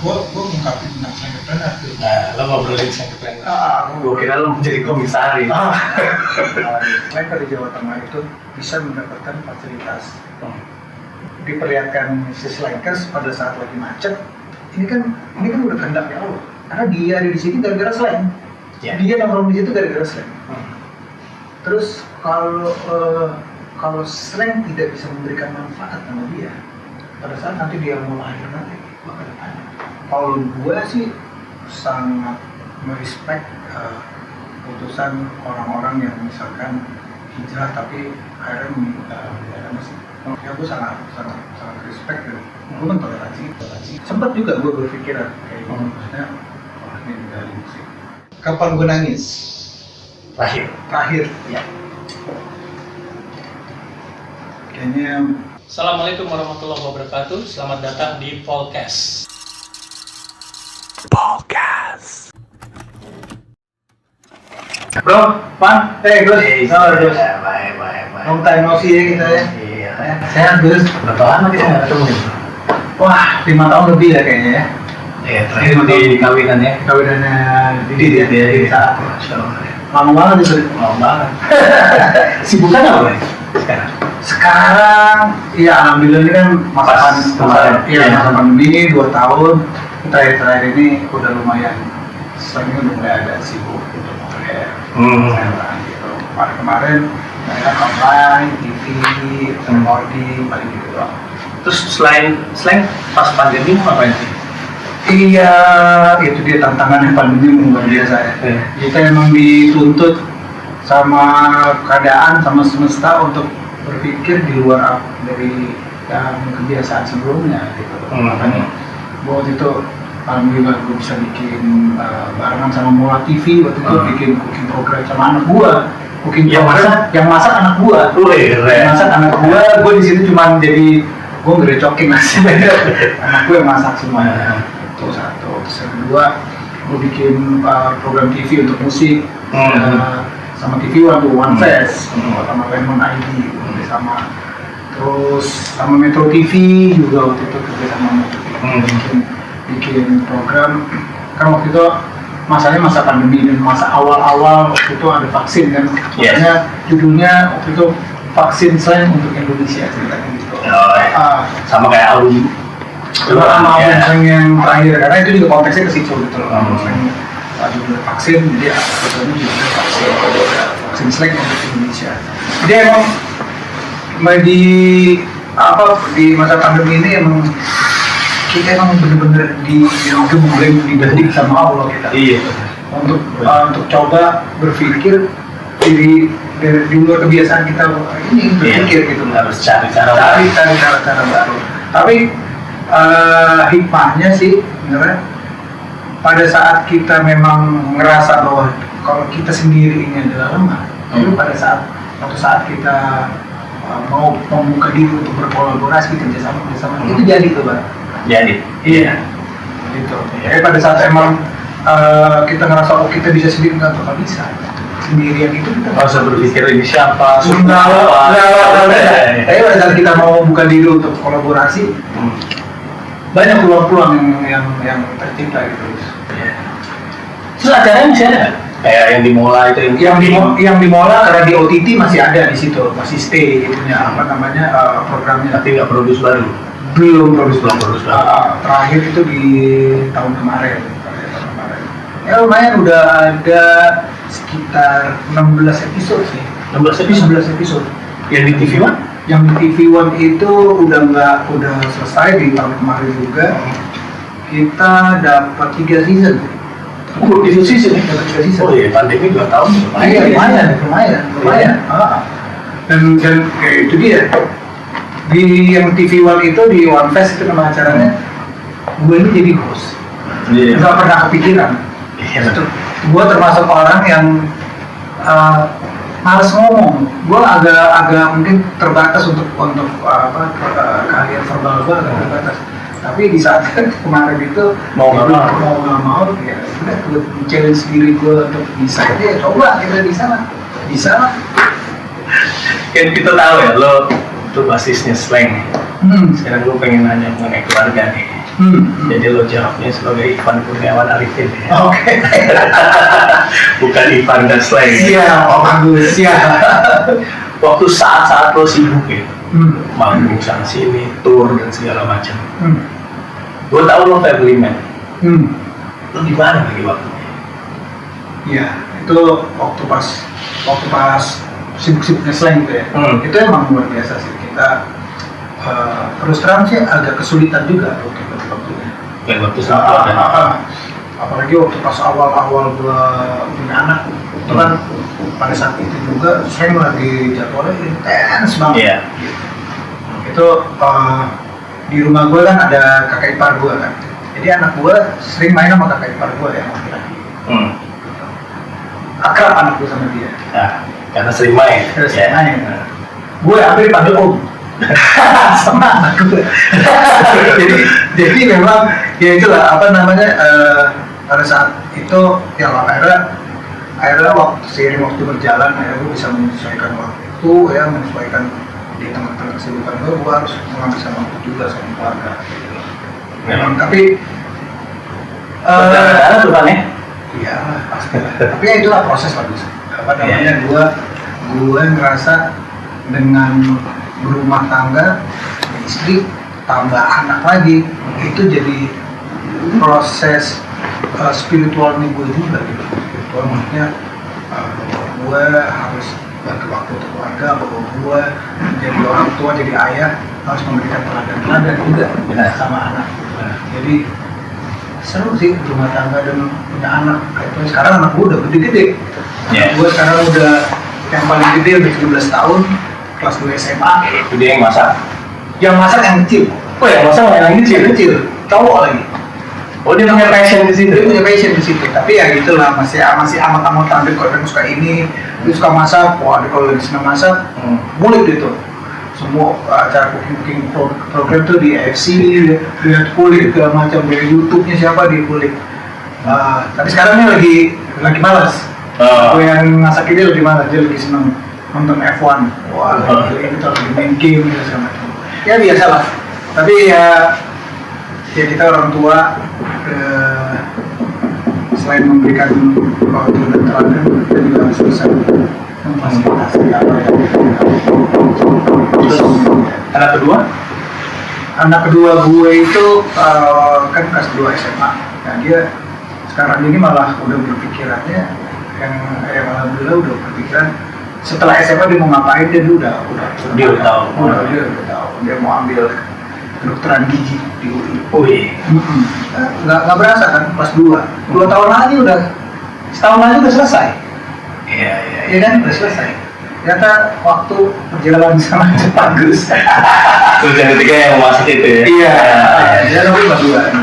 Gue ngungkapin tentang entrepreneur tuh. Nah, lo ngobrolin entrepreneur. Gue kira lo menjadi komisaris. Selain dari Jawa Tengah itu bisa mendapatkan fasilitas. Diperlihatkan si Slankers pada saat lagi macet. Ini kan udah kehendak ya Allah. Karena dia ada di sini gara-gara slang. Ya. Dia nongkrong di situ gara-gara slang. Terus kalau slang tidak bisa memberikan manfaat sama dia, pada saat nanti dia mau lahir nanti, bakal tanya. Kalau gue sih sangat merespek keputusan orang-orang yang misalkan hijrah tapi akhirnya meninggal masih. Ya gue sangat respect dan gue mentoleransi. Sempat juga gue berpikiran kayak gitu, maksudnya wah ini dari musik. Kapan gue nangis? Terakhir. Ya. Kayaknya. Assalamualaikum warahmatullahi wabarakatuh. Selamat datang di Podcast. Bro, Pan, Gus. Baik. Long time no see ya kita ya. Iya. Sehat Gus. Berapa lama kita nggak ketemu nih? Wah, 5 tahun lebih ya kayaknya ya. Iya, terakhir di kawinan ya. Kawinannya Didi ya, di saat. Lama banget itu. Lama banget. Sibukan apa nih Sekarang, ya alhamdulillah ini kan masa pandemi 2 tahun. Terakhir ini udah lumayan. Sekarang ini udah mulai ada sibuk gitu. Gitu. Kemarin banyak online, TV, recording, paling gitu doang. Terus selain slang pas pandemi mau ngapain sih? Iya, itu dia tantangan yang pandemi luar biasa ya. Kita emang dituntut sama keadaan, sama semesta untuk berpikir di luar dari yang kebiasaan sebelumnya gitu. Makanya buat itu alhamdulillah gue bisa bikin barengan sama Mola TV waktu itu bikin cooking program sama anak gua. Cooking program yang masak anak gua. Yang masak anak gua, gua di situ cuma jadi gua ngerecokin nasi. Anak gua yang masak semuanya. Itu satu. Terus yang kedua, gua bikin program TV untuk musik sama TV One Fest sama Lemon ID sama terus sama Metro TV juga waktu itu kerja sama Metro TV bikin program. Kan waktu itu masanya masa pandemi dan masa awal-awal waktu itu ada vaksin kan, makanya judulnya waktu itu vaksin slang untuk Indonesia ceritanya gitu. Sama kayak album album yang terakhir, karena itu juga konteksnya ke situ gitu loh. Judul vaksin, jadi sebetulnya judulnya vaksin slang untuk Indonesia. Jadi emang di masa pandemi ini emang kita emang bener-bener digembleng dididik sama Allah kita. Iya. Untuk coba berpikir di luar kebiasaan kita ini berpikir gitu. Harus cari cara baru. Tapi hikmahnya sih sebenarnya pada saat kita memang ngerasa bahwa kalau kita sendiri ini adalah lemah, tapi pada saat kita mau membuka diri untuk berkolaborasi kerjasama itu jadi tuh Bang. Jadi iya gitu. Jadi pada saat emang kita ngerasa kita bisa sendiri, nggak bakal bisa sendirian itu kita nggak usah berpikir ini siapa. Tapi pada saat kita mau buka diri untuk kolaborasi banyak peluang-peluang yang tercipta gitu. Terus acaranya masih ada kayak yang di Mola itu yang di Mola karena di OTT masih ada di situ, masih stay itunya programnya. Tapi nggak produce baru. Belum produce baru. Terakhir itu di tahun kemarin. Ya lumayan udah ada sekitar 16 episode sih. 11 episode. Yang di TV One? Yang di TV One itu udah selesai di tahun kemarin juga. Kita dapat 3 season. Itu season? Dapat 3 season. Oh iya, pandemi 2 tahun. Lumayan. Dan kayak itu dia. Di yang TV One itu di One Fest itu nama acaranya, gue ini jadi host. Gak pernah kepikiran. Gue termasuk orang yang males ngomong. Gue agak mungkin terbatas untuk keahlian verbal gue agak terbatas. Tapi di saat kemarin itu mau nggak mau ya udah gue challenge diri gue untuk bisa aja. Coba kita bisa lah. Kan kita tahu ya lo itu basisnya slang. Sekarang gue pengen nanya mengenai keluarga nih. Jadi lo jawabnya sebagai Ivan Kurniawan Arifin ya. Oke. Bukan Ivan dan Slang. Iya, bagus ya. Waktu saat-saat lo sibuk ya, manggung sana sini, tour dan segala macam. Gue tau lo family man. Lo gimana lagi waktunya? Iya, itu waktu pas sibuk-sibuknya Slang gitu ya. Itu emang luar biasa sih. Kita terus terang sih agak kesulitan juga waktunya. Kayak waktu sama Apalagi waktu pas awal-awal gua punya anak, itu kan pada saat itu juga Slang lagi jadwalnya intens banget. Iya. Itu di rumah gua kan ada kakak ipar gua kan. Jadi anak gua sering main sama kakak ipar gua ya, laki-laki. Akrab anak gua sama dia. Nah, karena sering main. Sering main. Gue hampir dipanggil om. Sama anak gue. jadi memang ya itulah apa namanya pada saat itu ya akhirnya seiring waktu berjalan akhirnya gue bisa menyesuaikan waktu ya menyesuaikan di tengah-tengah kesibukan gue harus mengambil waktu juga sama keluarga. Memang tapi berjalan tuh kan ya? Iya pasti. Tapi ya itulah proses bagus. Apa namanya gue ngerasa dengan berumah tangga, istri, tambah anak lagi, itu jadi proses spiritualnya gue juga gitu. Spiritual maksudnya gue harus bagi waktu untuk keluarga, bahwa gue jadi orang tua, jadi ayah harus memberikan teladan juga sama anak. Jadi seru sih berumah tangga dan punya anak. Kayak sekarang anak gue udah gede-gede. Gue sekarang udah yang paling gede udah 17 tahun. Kelas 2 SMA. Itu dia yang masak? Yang masak yang kecil. Oh yang masak yang kecil? Cowok lagi. Oh dia punya passion di situ? Dia punya passion di situ. Tapi ya gitulah masih amat-amat tampil kalau dia suka ini, dia suka masak. Wah dia kalau lagi senang masak, mulut itu. Semua acara cooking program tuh di AFC, lihat kulik segala macam dari YouTube-nya siapa di kulik. Tapi sekarang ini lagi malas. Gue yang masak ini lagi malas, dia lagi senang nonton F1, wah ini tuh lagi main game gitu segala macam. Ya biasa lah. Tapi ya kita orang tua selain memberikan waktu dan teladan, kita juga harus bisa memfasilitasi apa yang terus anak kedua gue itu kan kelas 2 SMA. Nah dia sekarang ini malah udah berpikirannya yang alhamdulillah udah berpikiran setelah SMA dia mau ngapain dia udah tahu dia mau ambil kedokteran gigi di UI. Oh iya. Nggak berasa kan pas 2 tahun lagi setahun lagi udah selesai. Iya kan udah selesai. Ternyata waktu perjalanan sangat cepat Gus. Terus yang ketiga yang masak itu ya? Iya. Dia tapi pas 2 yang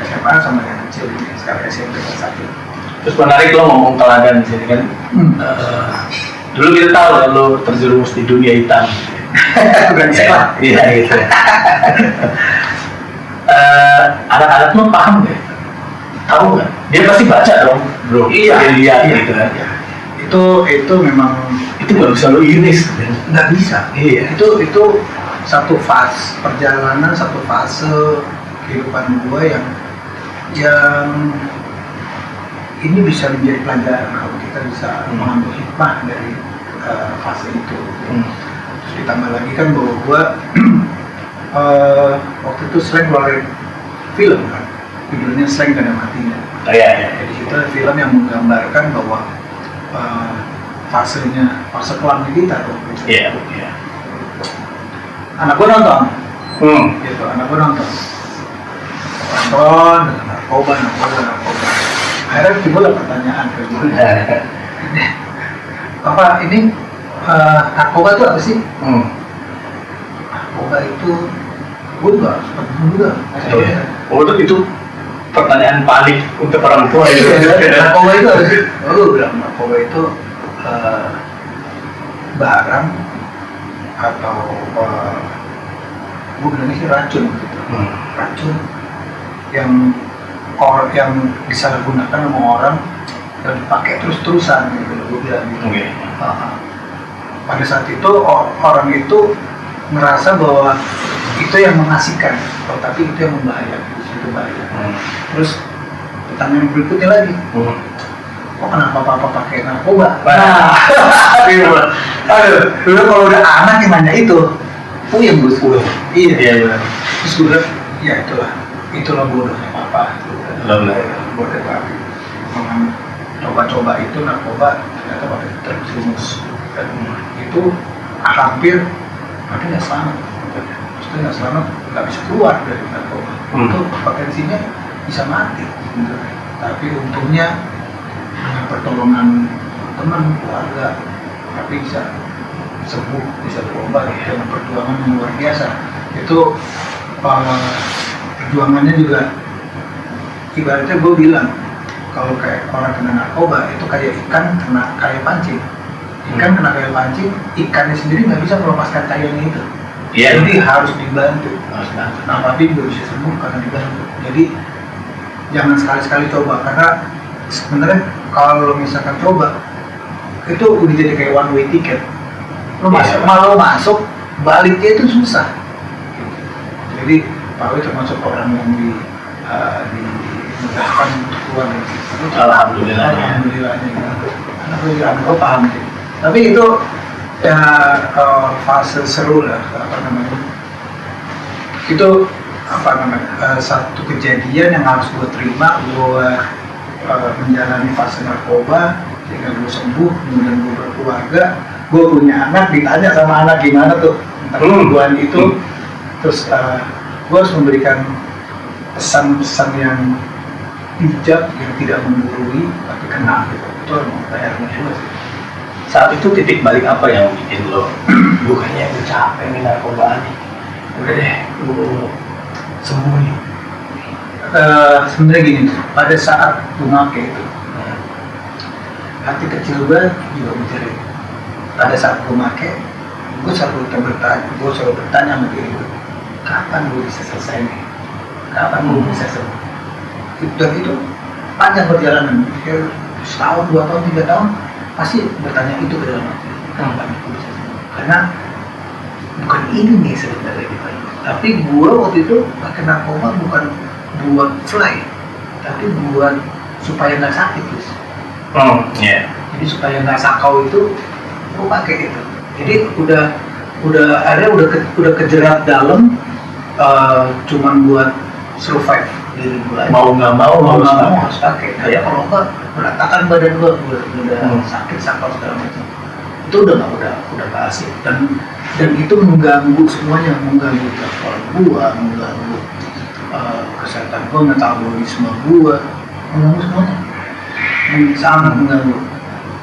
SMA sama yang kecil sekarang SMP kelas 1. Terus menarik lo ngomong teladan di sini kan. Dulu kita tahu ya lo terjerumus di dunia hitam. Bukan sekolah. Iya gitu. Anak-anak lo paham nggak? Tahu nggak? Dia pasti baca dong, bro. Iya. Dia lihat gitu kan. Itu memang itu nggak bisa lo iris. Nggak bisa. Iya. Itu satu fase perjalanan, satu fase kehidupan gue yang ini bisa menjadi pelajaran kalau kita bisa mengambil hikmah dari fase itu. Terus ditambah lagi kan bahwa gue waktu itu Slang keluarin film kan, judulnya Slang Gak Ada Matinya. Iya. Jadi itu film yang menggambarkan bahwa fase kelamnya kita tuh. Iya. Anak gue nonton. Gitu, anak gue nonton dengan narkoba. Akhirnya timbul pertanyaan ke gue. Apa ini narkoba itu apa sih? Narkoba itu gue juga juga. Oh itu pertanyaan panik untuk orang tua itu. Narkoba itu apa sih? Gue bilang narkoba itu barang atau gue bilangnya sih racun gitu. Racun yang disalahgunakan sama orang dan dipakai terus-terusan gitu, gue bilang gitu. Pada saat itu orang itu merasa bahwa itu yang mengasihkan Oh, tapi itu yang membahayakan, itu bahaya. Terus pertanyaan berikutnya lagi, kok kenapa papa pakai narkoba? Nah, aduh, dulu kalau udah anak yang nanya itu, puyeng gue. Iya. Terus gue bilang, ya itulah bodohnya papa. Bodoh banget. Coba-coba itu narkoba ternyata pada terjerumus, dan itu hampir nggak selamat. Maksudnya nggak selamat, nggak bisa keluar dari narkoba. Itu potensinya bisa mati. Tapi untungnya dengan pertolongan teman, keluarga, tapi bisa sembuh, bisa berobat dengan perjuangan yang luar biasa. Itu perjuangannya juga ibaratnya gue bilang, kalau kayak orang kena narkoba itu kayak ikan kena kayu pancing. Ikan kena kayu pancing, ikannya sendiri nggak bisa melepaskan kayunya itu. Jadi harus dibantu. Nah, tapi juga bisa sembuh karena dibantu. Jadi jangan sekali-sekali coba, karena sebenarnya kalau misalkan coba itu udah jadi kayak one way ticket. Lo masuk, baliknya itu susah. Jadi Pak Wi termasuk orang yang dimudahkan untuk keluar dari situ. Alhamdulillahnya. Gue paham sih. Tapi itu ya fase seru lah, itu satu kejadian yang harus gue terima. Gue menjalani fase narkoba sehingga gue sembuh, kemudian gue berkeluarga, gue punya anak, ditanya sama anak gimana tuh tentang kehidupan itu. Terus gue harus memberikan pesan-pesan yang bijak, yang tidak menggurui tapi kena gitu. Itu emang PR-nya juga sih. Saat itu titik balik apa yang bikin lo bukannya gue capek nih narkobaan nih, udah deh gue sembuh nih? Sebenarnya gini, pada saat gue pakai itu hati kecil gue juga mencari. Pada saat gue pakai, gue selalu bertanya sama diri gue, kapan gue bisa selesai nih? Kapan gue bisa sembuh? Dan itu panjang perjalanan, setahun, 2 tahun, 3 tahun, pasti bertanya itu ke dalam hati. Kapan gue bisa sembuh? Karena bukan ini nih sebenarnya gitu. Tapi gue waktu itu pakai narkoba bukan buat fly, tapi buat supaya nggak sakit, guys. Jadi supaya nggak sakau itu, gue pakai itu. Jadi udah kejerat dalam, cuman buat survive diri gue aja. Mau nggak mau harus pakai. Kayak kalau nggak berantakan badan gue, udah sakit sakau segala macam. Itu udah nggak asik, dan itu mengganggu semuanya, mengganggu jadwal gue, mengganggu kesehatan gue, metabolisme gue, mengganggu semuanya, sangat mengganggu.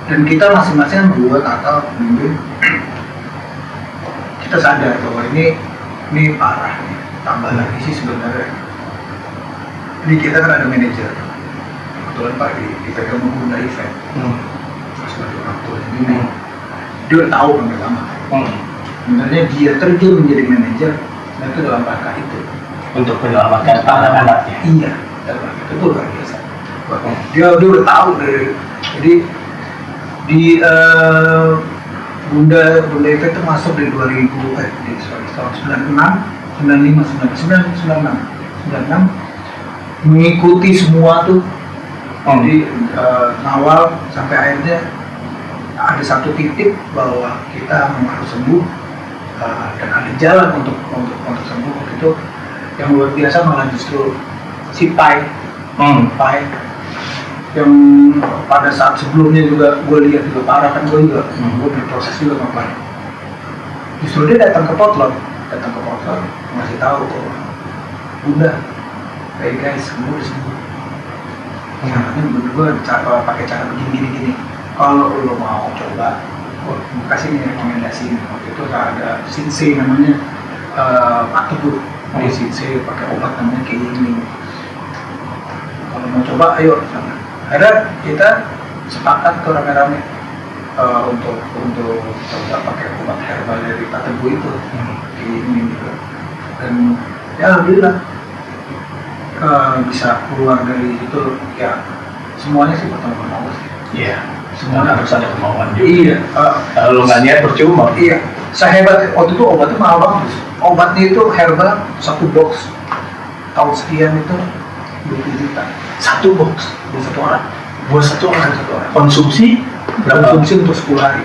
Dan kita masing-masing, gue, kakak, pemimpin, kita sadar bahwa ini parah nih. Tambah lagi sih sebenarnya, ini kita kan ada manajer, kebetulan Pak dipegang Bunda Event, sebagai orang tua ini, dia udah tahu kan lama. Sebenarnya dia terjun menjadi manajer, dan itu dalam rangka itu, untuk menyelamatkan anak-anaknya. Iya, dalam rangka itu luar biasa. Dia udah tahu dari, jadi di Bunda Event itu masuk dari tahun 96 mengikuti semua tuh. Jadi awal sampai akhirnya ada satu titik bahwa kita harus sembuh, dan ada jalan untuk sembuh. Itu yang luar biasa malah justru si Pai yang pada saat sebelumnya juga gue lihat juga parah kan, gue berproses juga sama Pai. Justru dia datang ke potlot ngasih tahu bahwa Bunda, hey guys, kamu udah sembuh. Caranya gue pakai cara begini. Kalau lo mau coba, gue kasih nih rekomendasi. Waktu itu ada Sensei namanya Pak Teguh. Dia Sensei pakai obat namanya Keingling. Kalau mau coba, ayo sana. Akhirnya kita sepakat ke rame-rame untuk coba pakai obat herbal dari Pak Teguh itu, Keingling gitu. Dan ya alhamdulillah bisa keluar dari itu. Ya semuanya sih pertama sih. Iya. Semuanya harus ada kemauan juga. Iya. Kalau nggak niat percuma. Iya. Sehebat waktu itu obatnya mahal banget. Obatnya itu herbal 1 box tahun sekian itu 20 juta. Satu box Buat satu orang. buat satu orang. Satu orang. Konsumsi berapa? Konsumsi untuk 10 hari.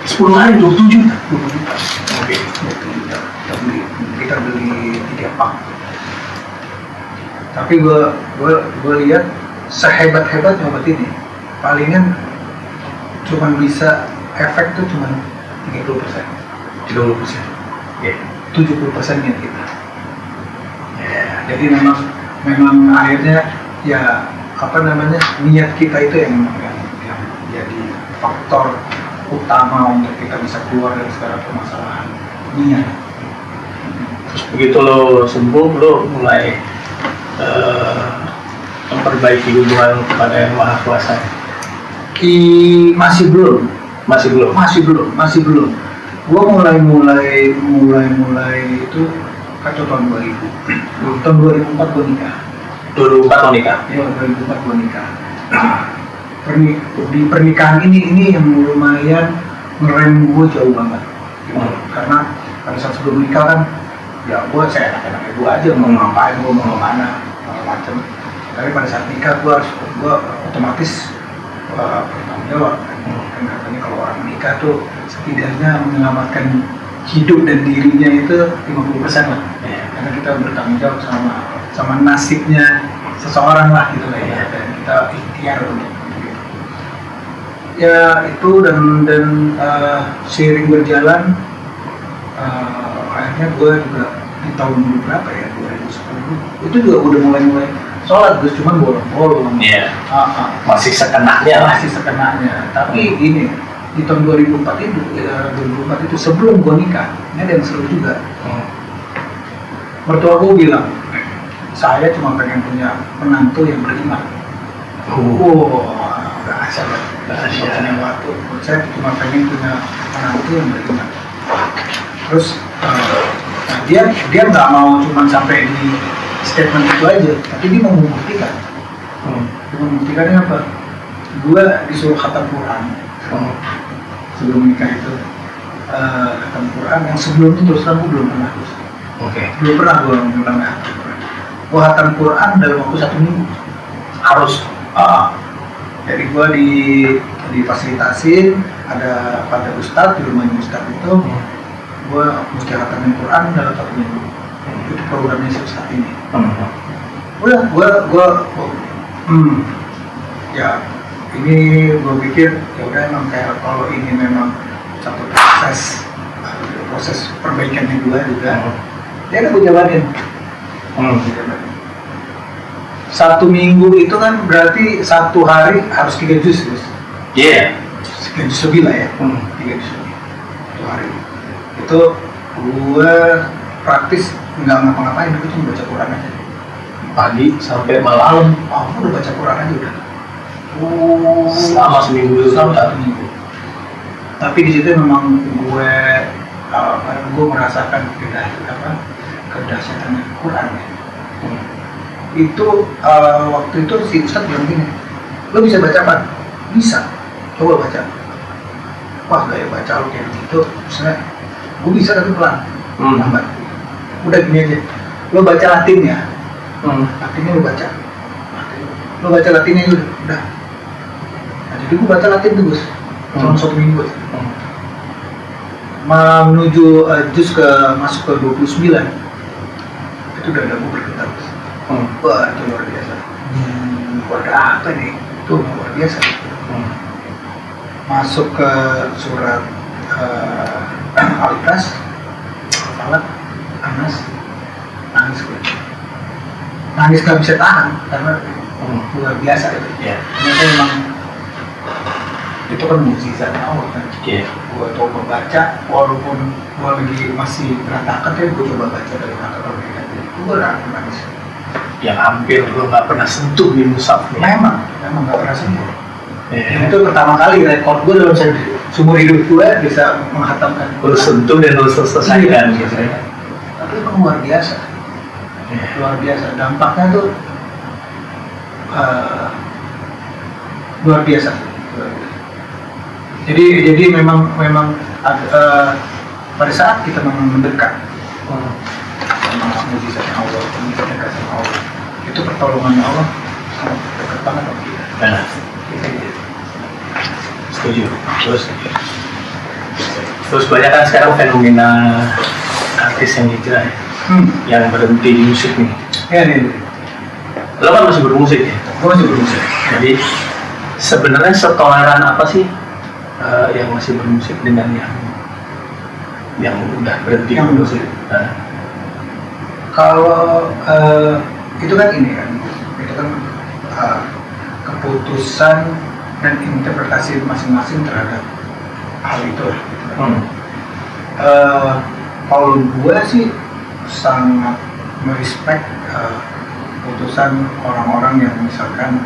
10 hari 20 juta. 20 juta. Oke. 20 juta. Kita beli 3 pak. Tapi gue lihat sehebat-hebatnya obat ini, palingan cuman bisa efek tuh cuman 30%. 30%. Oke. 70%-nya kita. Ya, jadi memang akhirnya ya apa namanya, niat kita itu yang jadi faktor utama untuk kita bisa keluar dari segala permasalahan. Niat. Terus begitu lo sembuh, lo mulai memperbaiki hubungan kepada Yang Maha Kuasa. Masih belum. Masih belum. Gua mulai itu kacau tahun 2000. Tahun 2004 gua nikah. 2004 lo nikah. Ya, 2004 gua nikah. Di pernikahan ini yang lumayan ngerem gua jauh banget. Karena pada saat sebelum nikah kan, ya gua saya enak-enaknya gua aja mau ngapain, gua mau kemana, macam. Tapi pada saat nikah gua otomatis bertanggung jawab. Kan katanya kalau orang nikah tuh setidaknya menyelamatkan hidup dan dirinya itu 50% lah. Karena kita bertanggung jawab sama nasibnya seseorang lah gitu lah ya. Dan kita ikhtiar untuk gitu. Ya itu dan seiring berjalan akhirnya gue juga di tahun berapa ya, 2010 itu juga udah mulai sholat, gue cuman bolong-bolong. Iya. Masih sekenanya lah. Tapi ini di tahun 2004 itu sebelum gue nikah, ini ada yang seru juga. Mertua gue bilang, saya cuma pengen punya menantu yang beriman. Dahsyat. Waktu saya cuma pengen punya menantu yang beriman. Terus dia nggak mau cuma sampai di statement itu aja, tapi dia mau membuktikan. Dia membuktikannya apa? Gue disuruh khatam Quran sebelum nikah itu. Khatam Quran yang sebelum itu terus terang gue belum pernah. Belum pernah gue bilang khatam Quran. Gue khatam Quran dalam waktu 1 minggu. Harus. Jadi gue difasilitasin, ada pada ustadz di rumahnya ustadz itu, gue mesti khatamin Quran dalam 1 minggu. Itu programnya saat ini. Udah, ya ini gue pikir ya udah emang kayak kalau ini memang satu proses perbaikannya gue juga. Ya udah gue jalanin. 1 minggu itu kan berarti 1 hari harus 3 juz, Gus. Iya. 3 juz lebih lah ya. 3 juz lebih. 1 hari. Itu gue praktis nggak ngapa-ngapain, gue cuma baca Quran aja. Pagi sampai malam. Aku udah baca Quran aja udah. Selama seminggu. Selama 1 minggu. Tapi di situ memang gue merasakan kedahsyatan Quran. Itu waktu itu si Ustadz bilang gini, lo bisa baca apa? Bisa, coba baca. Wah gaya baca lo kayak gitu, misalnya gue bisa tapi pelan, lambat. Udah gini aja, lo baca Latinnya, Latinnya lo baca, Latinnya udah. Nah, jadi gue baca Latin tuh Gus, selama 1 minggu. Menuju juz masuk ke 29, itu udah ada gue bergetar. Wah itu luar biasa. Keluarga apa nih? Itu luar biasa. Masuk ke surat Al-Ikhlas, Falaq, Anas, nangis gak bisa tahan karena luar biasa itu. Ternyata memang itu kan mukjizat Allah kan. Gue coba baca, walaupun gue lagi masih berantakan ya, gue coba baca dari kata-kata mereka. Gue nangis. Yang hampir lo nggak pernah sentuh di mushaf. Memang nggak pernah sentuh. Itu pertama kali rekor gue dalam seumur hidup gue bisa menghatamkan. Lo sentuh dan lo selesaikan gitu ya. Tapi itu luar biasa. Luar biasa. Dampaknya tuh luar biasa. Jadi memang pada saat kita memang mendekat sama mukjizatnya Allah, mendekat sama Allah. itu pertolongan Allah sangat dekat banget sama kita. Benar. Setuju. Terus banyak kan sekarang fenomena artis yang hijrah ya, yang berhenti di musik nih. Ya nih, Lo kan masih bermusik ya? gue masih bermusik. Jadi sebenarnya setoleran apa sih yang masih bermusik dengan yang udah berhenti Yang bermusik? Nah, Kalau itu kan ini kan, itu kan keputusan dan interpretasi masing-masing terhadap hal itu. Kalau gue sih sangat merespek keputusan orang-orang yang misalkan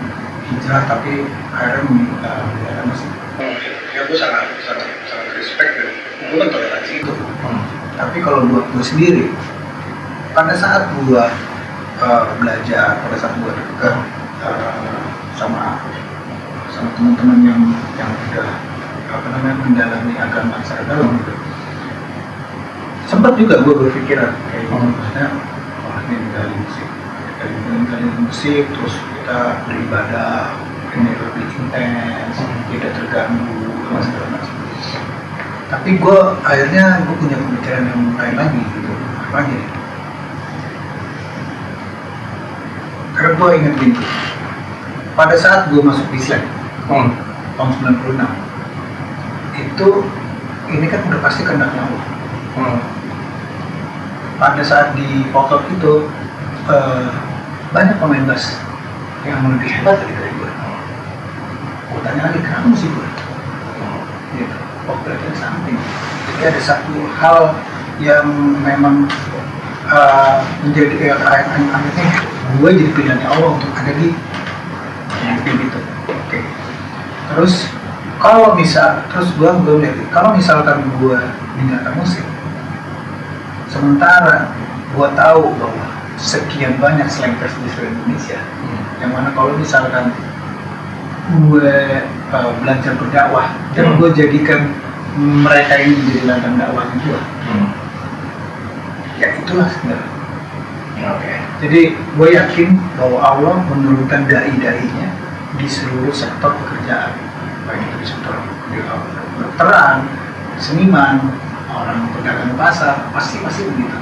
hijrah tapi akhirnya meninggalkan musik. Ya gue sangat respect dan gue kan toleransi itu. Tapi kalau buat gue sendiri, pada saat gue belajar, pada saat gue dekat sama teman-teman yang udah mendalami agama secara dalam gitu, sempat juga gue berpikiran kayak gitu, maksudnya wah ini dari musik terus kita beribadah ini lebih intens, tidak terganggu segala macam. Tapi gue akhirnya punya pemikiran yang lain lagi gitu, apa lagi? Karena gue ingat gini, pada saat gue masuk Islam tahun 96 itu ini kan udah pasti kehendaknya Allah. Pada saat di Pokok itu banyak pemain bass yang lebih hebat dari gue. Gue tanya lagi, kenapa mesti gue? Gitu. Oh berarti ada something. Jadi ada satu hal yang memang menjadi akhirnya gue jadi pilihannya Allah untuk ada di yang gitu. Oke. Terus gue lihat kalau misalkan gue meninggalkan musik, sementara gue tahu bahwa sekian banyak slankers di seluruh Indonesia, yang mana kalau misalkan gue belajar berdakwah dan gue jadikan mereka ini menjadi ladang dakwah gue, ya itulah sebenarnya. Jadi gue yakin bahwa Allah menurunkan dai-dainya di seluruh sektor pekerjaan, baik itu di sektor kedokteran, seniman, orang pedagang pasar, pasti begitu.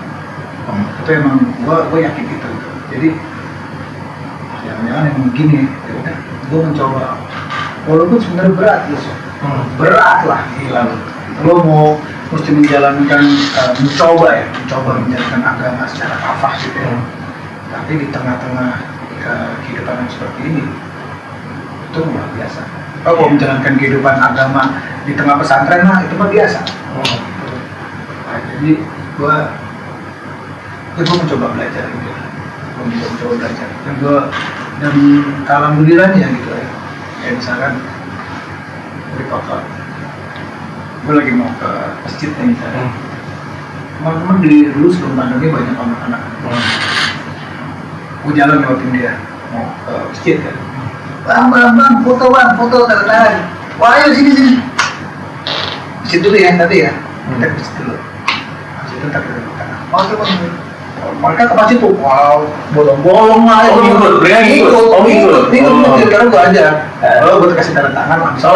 Itu emang gue yakin itu. Jadi jangan-jangan emang begini, ya udah gue mencoba, walaupun sebenarnya berat berat lah, gila lo mau mesti menjalankan mencoba menjalankan agama secara kafah gitu ya. Tapi di tengah-tengah kehidupan yang seperti ini itu luar biasa. Kalau menjalankan kehidupan agama di tengah pesantren mah itu mah biasa. Nah, jadi gue mencoba belajar gitu. Mencoba belajar. Dan alhamdulillahnya gitu ya. Kayak misalkan dari Pokok, gue lagi mau ke masjid nih misalnya. Teman-teman dulu sebelum pandemi banyak anak-anak. Gue jalan lewatin dia mau ke masjid kan. Bang, foto tanda tangan. Wah ayo sini. Masjid dulu ya tadi ya. Kita ke masjid dulu. Masjid itu tak ada tangan. Oke bang. Mereka ke masjid tuh, wow, bolong-bolong lah itu. Ikut. Karena gue ajar. Kalau gue kasih tanda tangan langsung.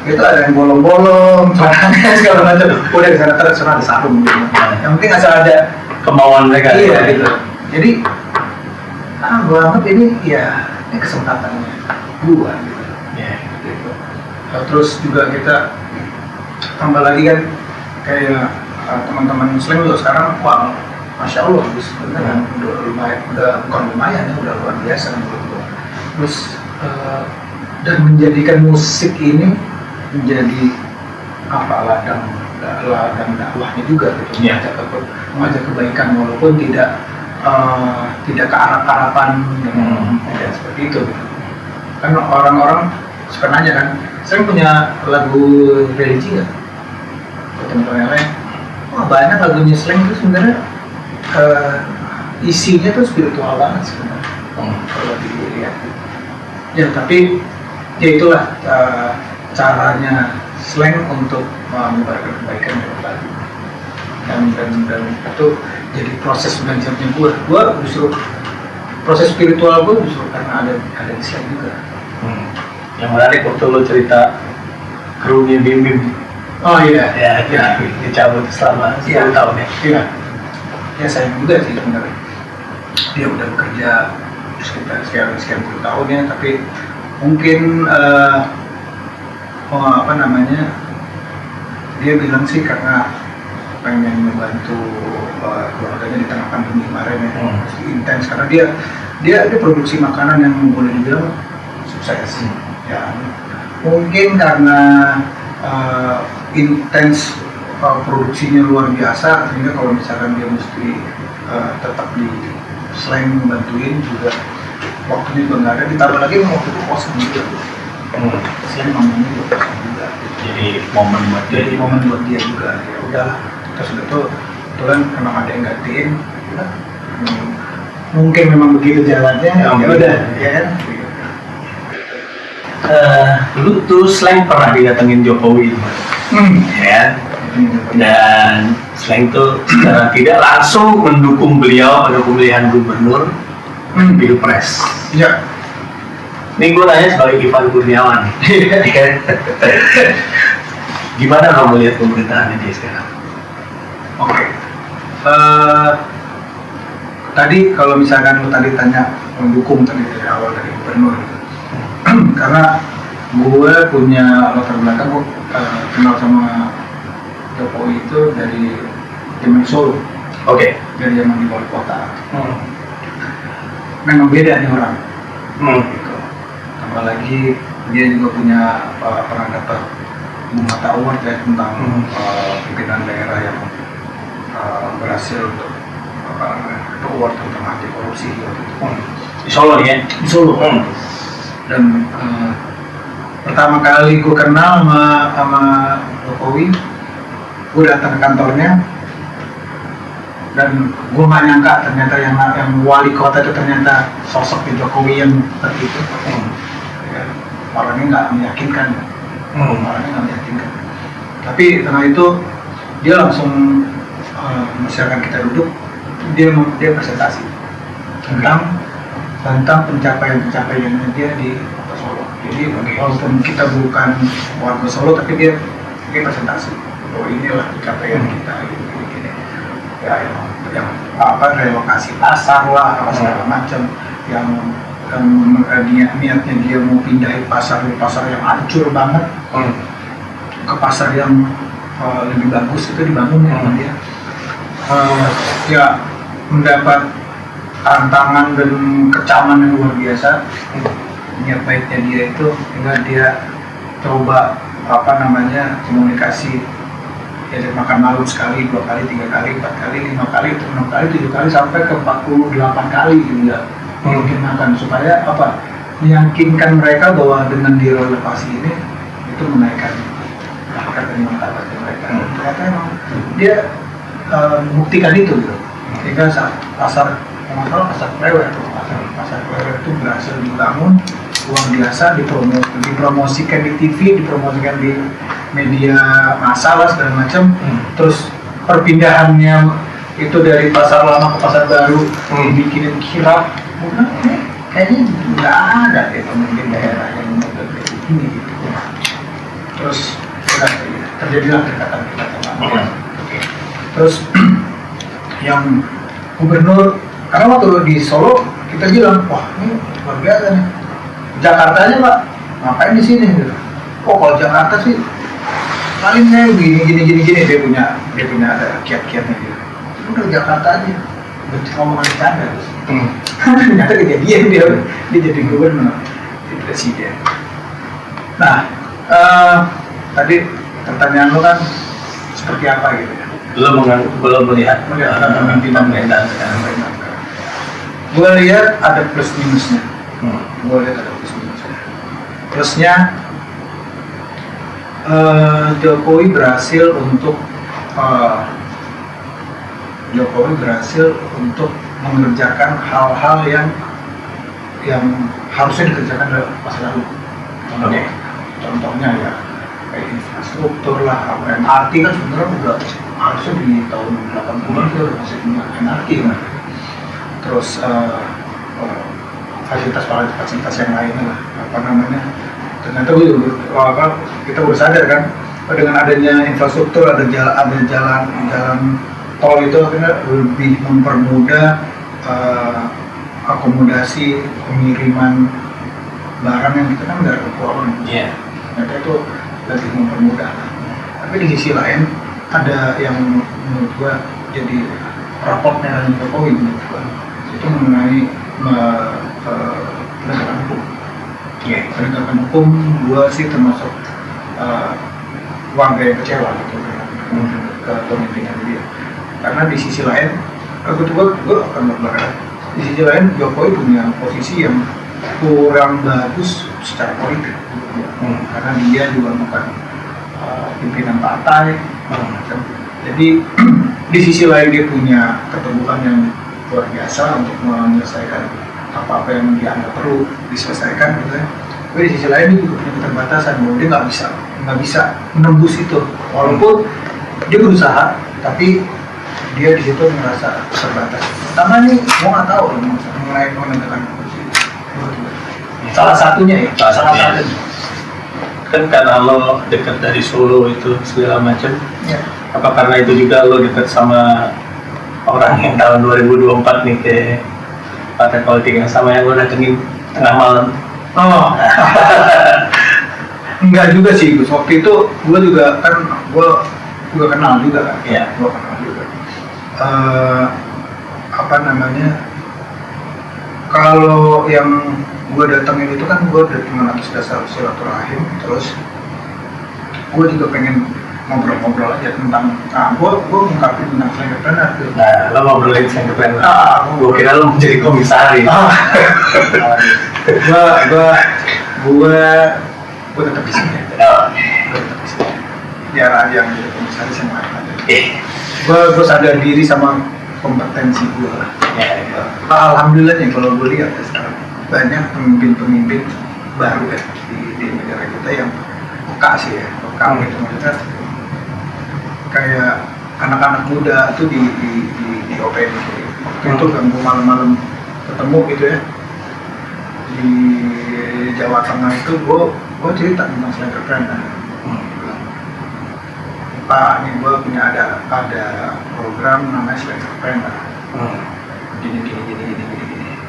Itu ada yang bolong-bolong, celananya segala macam. Udah di sana terus ada sarung gitu. Yang penting asal ada kemauan mereka. Iya gitu. Jadi gue anggap ini kesempatannya gue gitu. Gitu. Terus juga kita tambah lagi kan kayak teman-teman muslim juga sekarang, wah, masya Allah, sebenarnya bukan lumayan ya, udah luar biasa menurut gue. Terus dan menjadikan musik ini menjadi ladang dakwahnya juga gitu, mengajak kebaikan walaupun tidak kearap-arapan ya, seperti itu gitu. Kan orang-orang suka nanya kan, saya punya lagu religi nggak? Teman-teman yang lain, wah banyak lagunya slang itu sebenarnya isinya tuh spiritual banget sebenarnya kalau dilihat. Ya tapi ya itulah caranya slang untuk menyebarkan kebaikan dan itu jadi proses belajarnya gue justru proses spiritual gue justru karena ada di Slang juga. Yang menarik waktu lo cerita krunya Bim Bim. Oh iya. Ya, dicabut selama 10 tahun ya. Iya. Ya sayang juga sih sebenarnya. Dia udah bekerja sekitar sekian puluh tahun ya, tapi mungkin dia bilang sih karena pengen membantu keluarganya di tengah pandemi kemarin ya, intens karena dia produksi makanan yang boleh dibilang sukses ya. Mungkin karena intens produksinya luar biasa, sehingga kalau misalkan dia mesti tetap di Slang bantuin juga waktunya juga nggak ada, ditambah lagi waktu itu kosong juga. Slang ngomongnya juga kosong juga. Jadi momen buat dia juga. Ya udah, terus itu kebetulan memang ada yang gantiin. Mungkin memang begitu jalannya. Ya udah, ya kan. Dulu tuh Slang pernah didatengin Jokowi, ya. Dan Slang tuh secara tidak langsung mendukung beliau pada pemilihan gubernur Pilpres. Ya. Ini gue nanya sebagai Ivan Kurniawan. Gimana lo melihat pemerintahannya dia sekarang? Oke. Tadi kalau misalkan lo tadi tanya mendukung tadi dari awal dari gubernur, karena gue punya latar belakang, gue kenal sama Jokowi itu dari zaman Solo. Oke. Dari zaman di wali kota. Memang beda nih orang. Gitu. Tambah lagi dia juga punya pernah dapat Mata Award ya tentang pimpinan daerah yang berhasil untuk award tentang anti korupsi gitu. Di Solo nih ya? Di Solo. Dan pertama kali gue kenal sama Jokowi, gue datang ke kantornya dan gue nggak nyangka ternyata yang wali kota itu ternyata sosok Jokowi yang seperti itu. Orangnya nggak meyakinkan. Tapi setelah itu dia langsung misalkan kita duduk, dia presentasi tentang pencapaian dia di Kota Solo. Jadi walaupun kita bukan warga Solo, tapi dia presentasi. Oh inilah pencapaian kita ini. Ya yang relokasi pasar lah, segala macam yang niatnya dia mau pindahin pasar yang hancur banget ke pasar yang lebih bagus, itu dibangun sama dia. Ya mendapat tantangan dan kecaman yang luar biasa. Niat baiknya dia itu hingga dia coba komunikasi, ya dia makan malam sekali, 2 kali, 3 kali, 4 kali, 5 kali, 6 kali, 7 kali, sampai ke 48 kali juga makan, supaya meyakinkan mereka bahwa dengan direlokasi ini itu menaikkan harkat dan martabat mereka. Ternyata emang dia membuktikan itu gitu. Sehingga saat pasar Klewer itu berhasil dibangun luar biasa, dipromosikan di TV, dipromosikan di media massa lah segala macam. Terus perpindahannya itu dari pasar lama ke pasar baru, dibikinin kirap. Kayaknya nggak ada deh pemimpin daerah yang model kayak gini gitu. Terus terjadilah kedekatan. Terus yang gubernur, karena waktu di Solo kita bilang, wah ini luar biasa nih. Jakarta aja Pak, ngapain di sini gitu. Kalau Jakarta sih palingnya gini dia punya ada kiat-kiatnya gitu. Udah Jakarta aja, ngomong bercanda terus. Ternyata kejadian dia jadi gubernur, jadi presiden. Nah, tadi pertanyaan lo kan seperti apa gitu ya? Belum melihat pemimpinan pemerintahan sekarang. Gue lihat ada plus minusnya. Plusnya, Jokowi berhasil untuk mengerjakan hal-hal yang harusnya dikerjakan dalam masa lalu. Contohnya ya kayak infrastruktur lah, MRT kan sebenarnya udah harusnya di tahun 80-an itu udah masih punya MRT kan. Terus fasilitas yang lainnya lah, apa namanya, ternyata kita baru sadar kan, dengan adanya infrastruktur, ada jalan tol itu akhirnya lebih mempermudah akomodasi pengiriman barang yang kita kan dari kepulauan. Iya. Ternyata itu lebih mempermudah. Tapi di sisi lain ada yang menurut gua jadi raport merah Jokowi menurut gua, itu mengenai penegakan hukum. Iya. Penegakan hukum gua sih termasuk warga yang kecewa gitu dengan kepemimpinan dia. Karena di sisi lain, gua akan berbalik. Di sisi lain Jokowi punya posisi yang kurang bagus secara politik, karena dia juga bukan pimpinan partai. Jadi di sisi lain dia punya keteguhan yang luar biasa untuk menyelesaikan apa yang dianggap perlu diselesaikan, gitu ya. Tapi di sisi lain dia juga punya keterbatasan bahwa dia nggak bisa menembus itu, walaupun dia berusaha, tapi dia di situ merasa terbatas. Pertama nih, mau nggak tahu mengenai penegakan hukum. Salah satunya ya, salah satunya. Kan karena lo dekat dari Solo itu segala macam. Ya. Apa karena itu juga lo dekat sama orang yang tahun 2024 nih kayak partai politik yang sama yang lo datengin tengah malam? Oh, enggak juga sih Gus. Waktu itu gue juga kan gue kenal juga kan. Iya. Gue kenal juga. Apa namanya? Kalau yang gue datengin itu kan gue udah cuma atas dasar silaturahim, terus gue juga pengen ngobrol-ngobrol aja tentang, gue ngungkapin tentang entrepreneur gitu. Nah, lo ngobrolin entrepreneur. Gue kira lo mau jadi komisaris. Gue tetap di sini. Gue tetap di sini. Biar aja yang jadi komisaris yang lain aja. Gue sadar diri sama kompetensi gue. Alhamdulillah nih kalau gue lihat ya sekarang banyak pemimpin-pemimpin baru ya di negara kita yang peka sih ya, peka gitu, maksudnya kayak anak-anak muda tuh di OPM itu ganggu malam-malam ketemu gitu ya di Jawa Tengah itu gue cerita tentang entrepreneur. Pak, ini gue punya ada program namanya entrepreneur. Gini.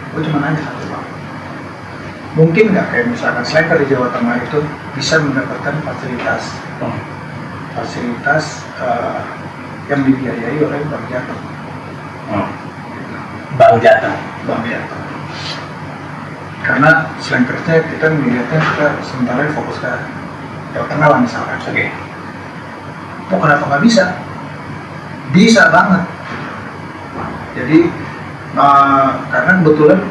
Gue cuma nanya satu bang, mungkin nggak kayak misalkan slacker di Jawa Tengah itu bisa mendapatkan fasilitas yang dibiayai oleh Bank Jateng. Bank Jateng. Karena slankersnya kita melihatnya kita sementara fokus ke Jawa Tengah lah misalkan. Oke. Oh, kenapa nggak bisa? Bisa banget. Jadi karena kebetulan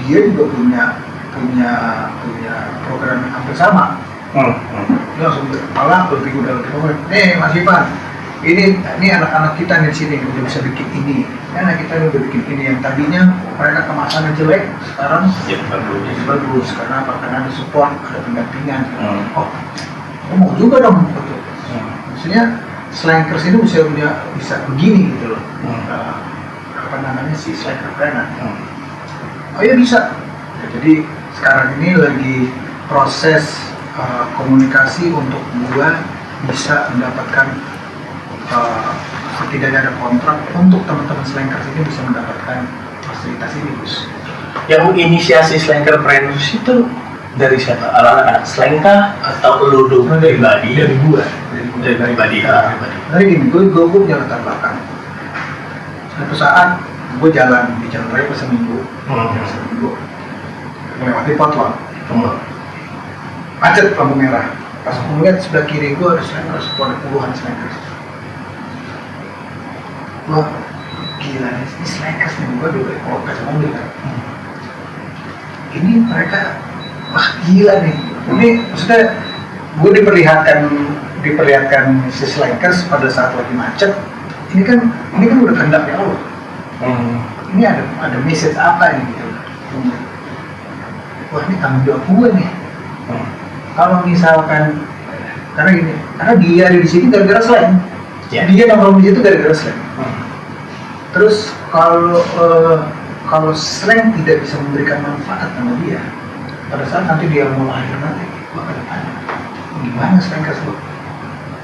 dia juga punya program yang hampir sama. Dia langsung malah lebih ngomong, nih Mas Ivan, ini anak-anak kita di sini udah bisa bikin ini, anak kita udah bikin ini yang tadinya mereka kemasannya jelek, sekarang jadi bagus. Karena apa? Karena ada support, ada pendampingan. Oh, mau juga dong betul. Maksudnya slankers itu bisa begini gitu loh. Apa namanya si entrepreneur. Oh ya bisa. Jadi sekarang ini lagi proses komunikasi untuk gua bisa mendapatkan setidaknya ada kontrak untuk teman-teman slankers ini bisa mendapatkan fasilitas ini, Gus. Yang inisiasi slankerpreneurs itu dari siapa? Anak-anak slanker atau lo pribadi? Dari gua. Dari pribadi. Nah gini, gue punya latar belakang. Suatu saat gue jalan di jalan raya seminggu, melewati Potluck, macet lampu merah. Pas gue lihat sebelah kiri gue ada slankers, ada puluhan slankers. Wah, gila nih, ini slankers nih, gue udah bawa kaca mobil kan. Ini mereka, wah gila nih. Ini maksudnya gue diperlihatkan si slankers pada saat lagi macet. Ini kan udah kehendak ya Allah. Ini ada message apa ini gitu. Wah, ini tanggung jawab gue nih. Kalau misalkan karena dia ada di sini gara-gara slang. Dia nongkrong di situ gara-gara slang. Terus kalau slang tidak bisa memberikan manfaat sama dia, pada saat nanti dia mau lahir nanti, gua akan tanya, gimana slankers lu?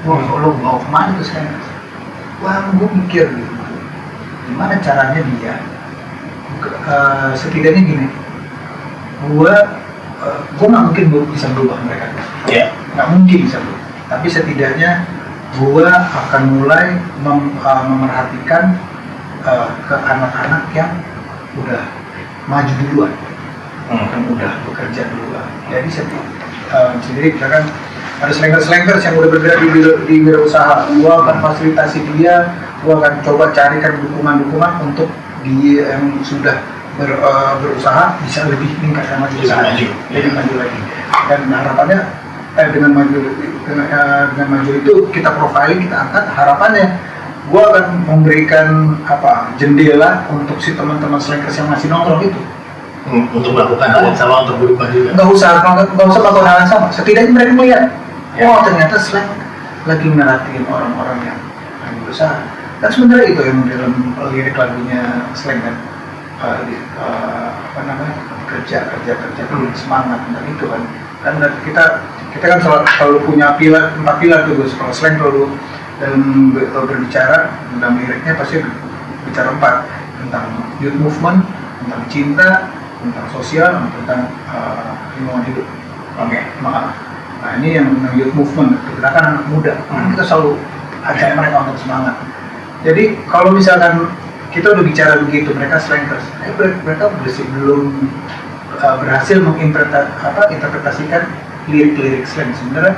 Wah, lo bawa kemana tuh slankers? Wah, gue mikir gitu, gimana caranya dia? Setidaknya gini, gue nggak mungkin bisa berubah mereka, nggak mungkin bisa berubah. Tapi setidaknya gue akan mulai memerhatikan ke anak-anak yang udah maju duluan, yang udah bekerja duluan. Jadi sendiri misalkan ada slankers yang udah bergerak di wirausaha, gue akan fasilitasi dia, gue akan coba carikan dukungan untuk dia yang sudah berusaha bisa lebih meningkatkan maju lagi. Dan harapannya dengan maju itu kita profiling, kita angkat, harapannya gue akan memberikan jendela untuk si teman-teman slankers yang masih nongkrong itu untuk melakukan hal yang sama, untuk berubah juga. Nggak usah melakukan hal yang sama, setidaknya mereka melihat, oh ternyata slang lagi merhatiin orang-orang yang berusaha. Dan sebenarnya itu yang dalam lirik lagunya slang kan, kerja semangat, dan itu kan kita kan selalu punya 4 pilar tuh Gus. Kalau slang selalu dalam berbicara, dalam liriknya pasti bicara 4, tentang youth movement, tentang cinta, tentang sosial, tentang lingkungan hidup. Nah ini yang youth movement, kita kan anak muda, kita selalu ajak mereka untuk semangat. Jadi kalau misalkan kita udah bicara begitu, mereka slankers, mereka belum berhasil menginterpretasikan lirik-lirik slang. Sebenarnya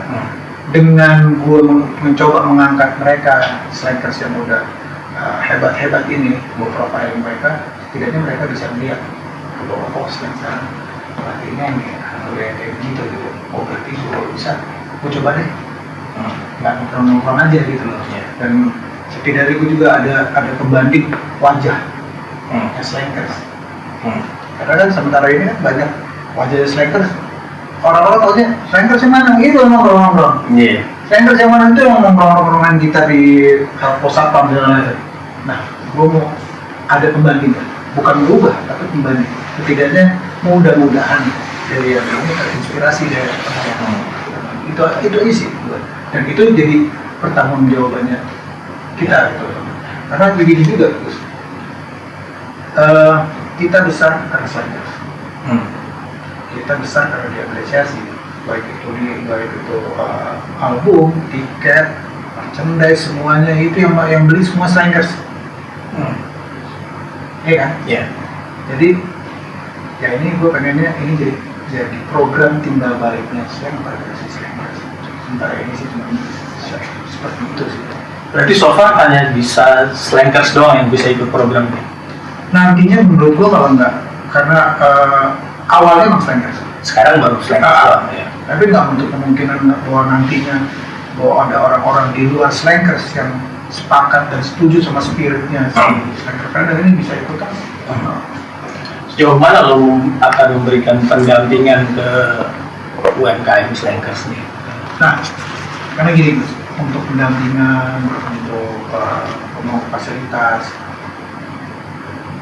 dengan gue mencoba mengangkat mereka slankers yang udah hebat-hebat ini, gue profiling mereka, setidaknya mereka bisa melihat bahwa slang sekarang artinya ini kayak gitu. Oh berarti gue bisa, gue coba deh, nggak nongkrong aja gitu loh. Dan setidaknya gue juga ada pembanding wajah slankers. Karena kan sementara ini kan banyak wajah slankers, orang-orang taunya slankers yang mana? Itu nongkrong. Slankers yang mana itu yang nongkrong-nongkrongan kita di pos satpam dan lain-lain. Nah, gue mau ada pembanding, bukan berubah tapi pembanding. Setidaknya mudah-mudahan dari yang ini terinspirasi dari itu isi. Dan itu jadi pertanggungjawabannya kita gitu. Karena begini juga Gus, kita besar karena slankers, kita besar karena diapresiasi, baik itu album, tiket, merchandise, semuanya itu yang beli semua slankers, iya kan? Jadi ya ini gue pengennya ini jadi program timbal baliknya slang pada si slankers. Sementara ini sih cuma seperti itu sih. Berarti so far hanya bisa slankers doang yang bisa ikut program ini? Nantinya menurut gua kalau enggak, karena awalnya emang slankers. Sekarang baru slankers doang ya. Tapi nggak untuk kemungkinan bahwa nantinya ada orang-orang di luar slankers yang sepakat dan setuju sama spiritnya slankers, karena ini bisa ikutan. Sejauh mana lo akan memberikan pendampingan ke UMKM slankers nih? Nah, karena gini Gus, untuk pendampingan, untuk mau fasilitas,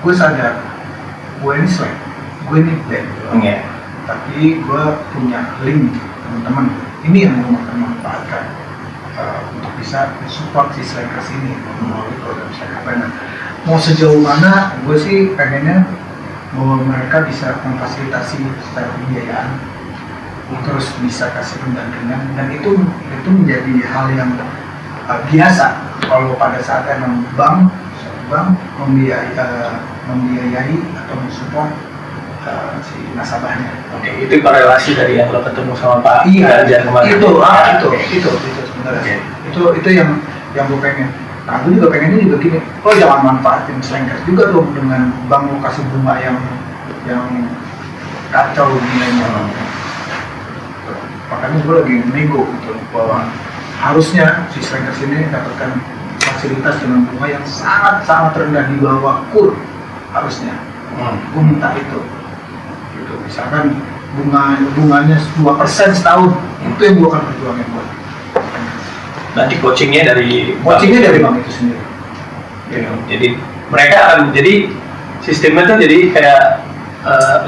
gue sadar gue ini slang, gue ini band, tapi gue punya link teman-teman, ini yang gue akan manfaatkan untuk bisa support si slankers ini melalui program slankers. Mau sejauh mana, gue sih pengennya bahwa mereka bisa memfasilitasi secara pembiayaan, terus bisa kasih pendampingan, dan itu menjadi hal yang biasa kalau pada saat emang bank membiayai atau mensupport si nasabahnya. Itu korelasi dari yang lo ketemu sama Pak Ganjar kemarin. Itu sebenarnya. Itu yang gue pengen. Nah, gue juga pengennya juga gini, lo jangan manfaatin slankers juga dong dengan bank lo kasih bunga yang kacau nilainya. Makanya gue lagi nego gitu bahwa harusnya si slankers ini dapatkan fasilitas dengan bunga yang sangat rendah, di bawah kur harusnya. Gue minta itu. Gitu. Misalkan bunganya 2% setahun, itu yang gue akan perjuangin buat. Nanti coachingnya dari bank itu sendiri. Jadi mereka akan, jadi sistemnya tuh jadi kayak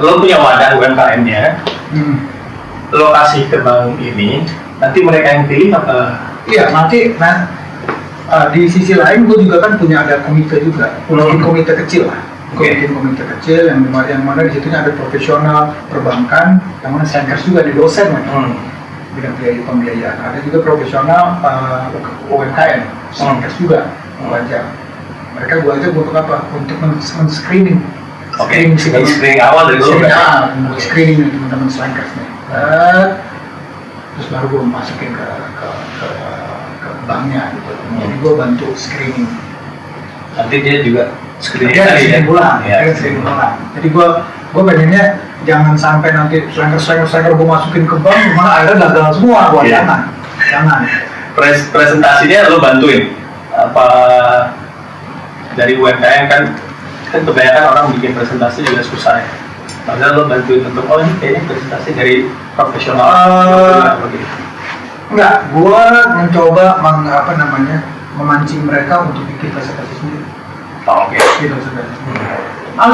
lo punya wadah UMKM-nya, lo kasih ke bank ini, nanti mereka yang pilih apa? Iya, nanti di sisi lain gue juga kan punya ada komite juga, bikin komite kecil lah. Gue bikin komite kecil yang mana di situnya ada profesional perbankan, yang mana slankers juga di dosen bidang pembiayaan. Ada juga profesional UMKM, slankers juga. Mereka gue ajak untuk apa? Untuk men-screening. Screening awal dari lo. Screening teman-teman slankers nih. Terus baru gue masukin ke banknya gitu. Jadi gue bantu screening. Nanti dia juga screening ulang. Jadi gue pengennya jangan sampai nanti slanger gue masukin ke bank, malah akhirnya gagal semua. Jangan. Presentasinya lo bantuin apa dari UMKM kan kebanyakan orang bikin presentasi juga susah ya. Padahal lo bantuin untuk ini kayaknya presentasi dari profesional. Enggak, gue mencoba memancing mereka untuk bikin presentasi sendiri. Oke. Gitu sebenarnya.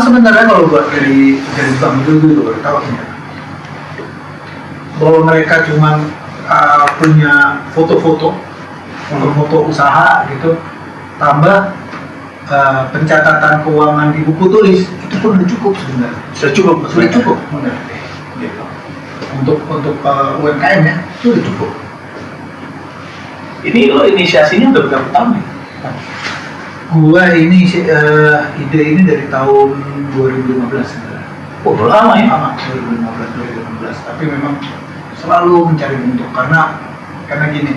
Sebenarnya kalau buat dari bank dulu tahu ya, bahwa mereka cuma punya foto usaha gitu, tambah pencatatan keuangan di buku tulis itu pun udah cukup sebenarnya. Sudah cukup, benar. Gitu. Untuk UMKM ya itu udah cukup. Ini lo inisiasinya udah berapa tahun nih? Gua ini ide ini dari tahun 2015 sebenarnya. Oh, udah lama ya? Lama, 2015. Tapi memang selalu mencari bentuk karena gini.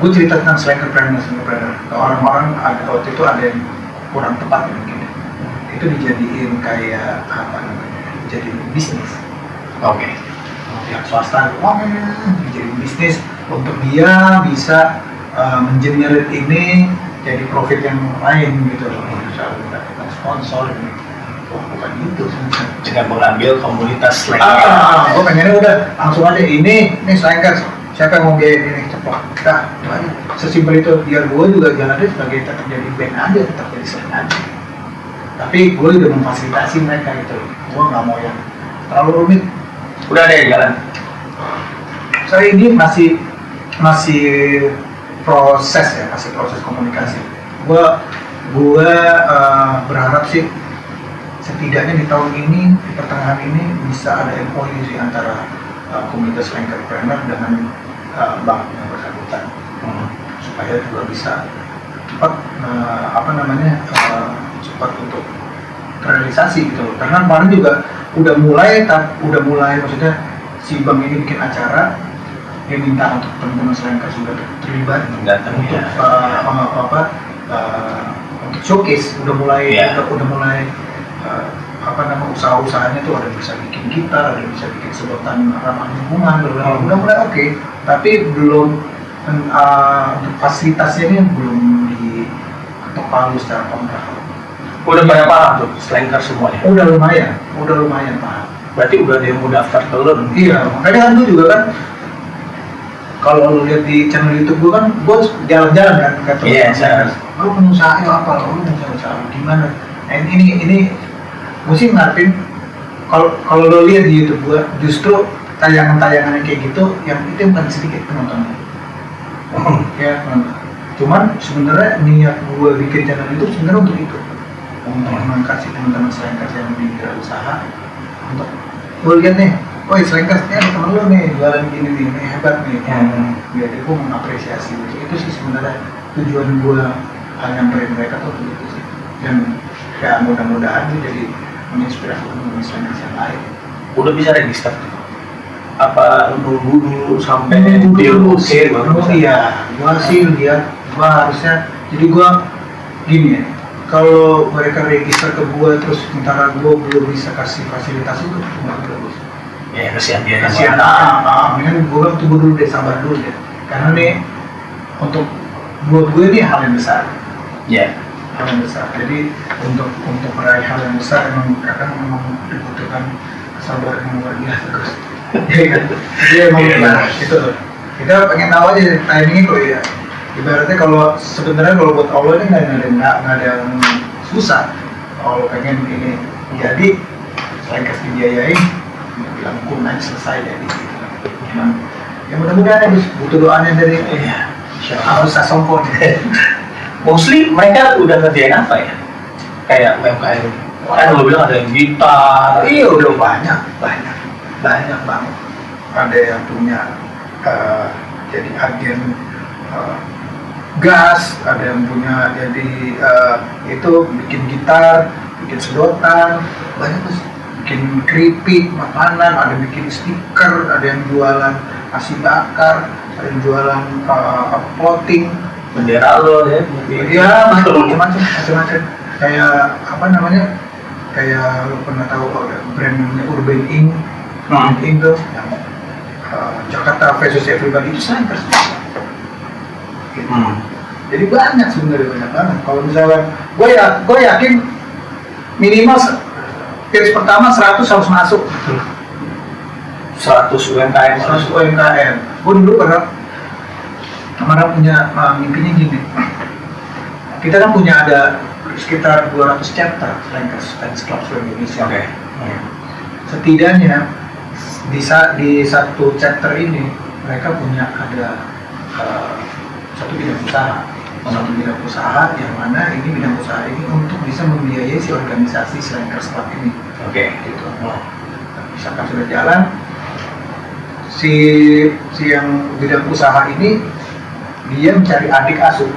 Gue cerita tentang slankerpreneur. Orang-orang waktu itu ada yang kurang tepat mungkin. Itu dijadiin kayak jadi bisnis. Oke. Pihak swasta, dijadiin bisnis untuk dia bisa mengenerate ini jadi profit yang lain gitu loh. Misalnya mendapatkan sponsor ini. Wah, bukan gitu sebenarnya. Dengan mengambil komunitas slanker. Gue pengennya udah langsung aja ini slankers. Siapa yang mau biayain ini ceplok? Dah, itu aja. Sesimpel itu. Biar gue juga jalannya sebagai tetap jadi band aja, tetap jadi slang aja. Tapi gue udah memfasilitasi mereka gitu. Gue nggak mau yang terlalu rumit. Udah ada yang jalan. Saya ini masih proses komunikasi. Gue berharap sih setidaknya di tahun ini, di pertengahan ini bisa ada MOU sih antara komunitas slankerpreneur dengan bank yang bersangkutan, supaya juga bisa cepat cepat untuk terrealisasi gitu. Karena kemarin juga udah mulai maksudnya si bank ini bikin acara, dia minta untuk teman-teman slanker juga terlibat untuk untuk showcase. Udah mulai usaha-usahanya tuh ada bisa bikin gitar, ada bisa bikin sedotan ramah lingkungan, udah mulai oke. Tapi belum untuk fasilitasnya ini belum diketok palu secara kontrak. Udah banyak paham tuh slanker semuanya. Udah lumayan paham. Berarti udah ada yang mau daftar ke lo? Iya, makanya kan gue juga kan kalau lu lihat di channel YouTube gue kan, gue jalan-jalan kan ke teman-teman. Lu pengusaha apa? Lu usaha gimana? Ini gue sih ngarepin kalau lo lihat di YouTube gue, justru tayangan-tayangan kayak gitu yang itu bukan sedikit penontonnya. Ya, cuman sebenarnya niat gue bikin channel itu sebenarnya untuk itu, untuk mengkasih teman-teman slankers yang di usaha untuk gue lihat nih, oh slankers ini ada temen lo nih jualan gini nih, ini hebat nih. Biar gue mengapresiasi itu sih sebenarnya tujuan gue nyamperin mereka tuh begitu sih. Dan ya mudah-mudahan sih jadi menginspirasi teman-teman slankers yang lain. Udah bisa register tuh? Apa nunggu dulu sampai deal oke baru bisa? Iya, gue sih lihat gue harusnya, jadi gue gini ya, kalau mereka register ke gue terus sementara gue belum bisa kasih fasilitas itu nggak bagus. Ya kasihan dia. Mendingan gue tunggu dulu deh, sabar dulu deh, karena nih untuk buat gue ini hal yang besar. Ya. Hal yang besar. Jadi untuk meraih hal yang besar kadang memang dibutuhkan kesabaran yang luar biasa terus. Jadi emang itu kita pengen tahu aja timingnya kok ya. Ibaratnya kalau sebenarnya kalau buat Allah ini nggak ada yang susah. kalau pengen ini jadi selain kasih dibiayain bilang naik selesai jadi ya mudah-mudahan butuh doanya dari Agus Sasongko. Mostly mereka udah ngerjain apa ya? Kayak UMKM. Kan lo bilang ada yang gitar. Iya udah banyak banget. Ada yang punya jadi agen gas, ada yang punya jadi itu bikin gitar, bikin sedotan, banyak tuh. Bikin keripik, makanan, ada bikin stiker, ada yang jualan nasi bakar, ada yang jualan clothing, Bendera lo ya? iya macam-macam. Kayak apa namanya? Kayak lo pernah tahu brand namanya Urban Ink, Urban Ink tuh yang Jakarta versus Everybody itu slankers. Gitu. Jadi banyak sebenarnya banyak banget. Kalau misalnya gue yakin minimal tiris pertama 100 harus masuk. 100 UMKM. 100 UMKM. Gue dulu kemarin punya mimpinya gini. Kita kan punya ada sekitar 200 chapter Slankers Fans Club seluruh Indonesia. Oke. Setidaknya di satu chapter ini mereka punya ada satu bidang usaha yang mana ini bidang usaha ini untuk bisa membiayai si organisasi Slankers Club ini. Oke. Gitu. Misalkan sudah jalan, si yang bidang usaha ini dia mencari adik asuh.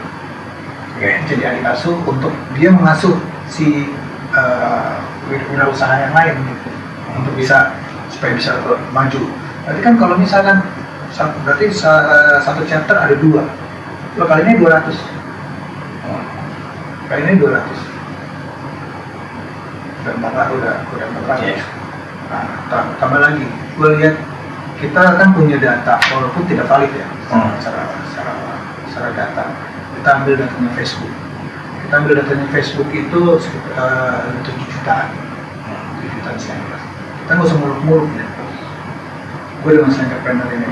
Jadi adik asuh untuk dia mengasuh si wirausaha yang lain gitu, untuk bisa supaya bisa maju. Berarti kan kalau misalkan berarti satu chapter ada 2. Lo kali ini 200. Kali ini 200. Udah 400. Yeah. Nah, tambah lagi. Gue lihat kita kan punya data walaupun tidak valid ya. Secara data. Kita ambil datanya Facebook. Itu sekitar 7 jutaan. 7 jutaan slankers. Kita nggak usah muluk-muluk ya. Gue dengan slankerpreneur ini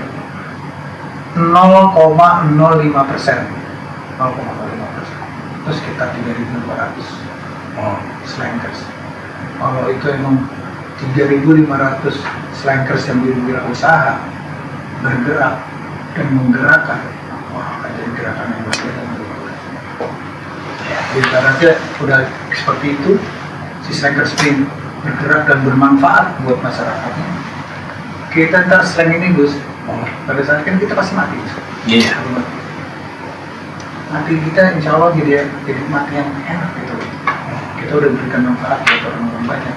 0,05%. Itu sekitar 3.200 slankers. Kalau itu emang 3.500 slankers yang berwirausaha bergerak dan menggerakkan, wah akan jadi gerakan yang berbeda. Ibaratnya udah seperti itu, si slankers ini bergerak dan bermanfaat buat masyarakatnya. Kita ntar slang ini Gus, pada saat kan kita pasti mati. Iya. Mati kita insya Allah jadi mati yang enak gitu. Kita udah berikan manfaat buat orang-orang banyak.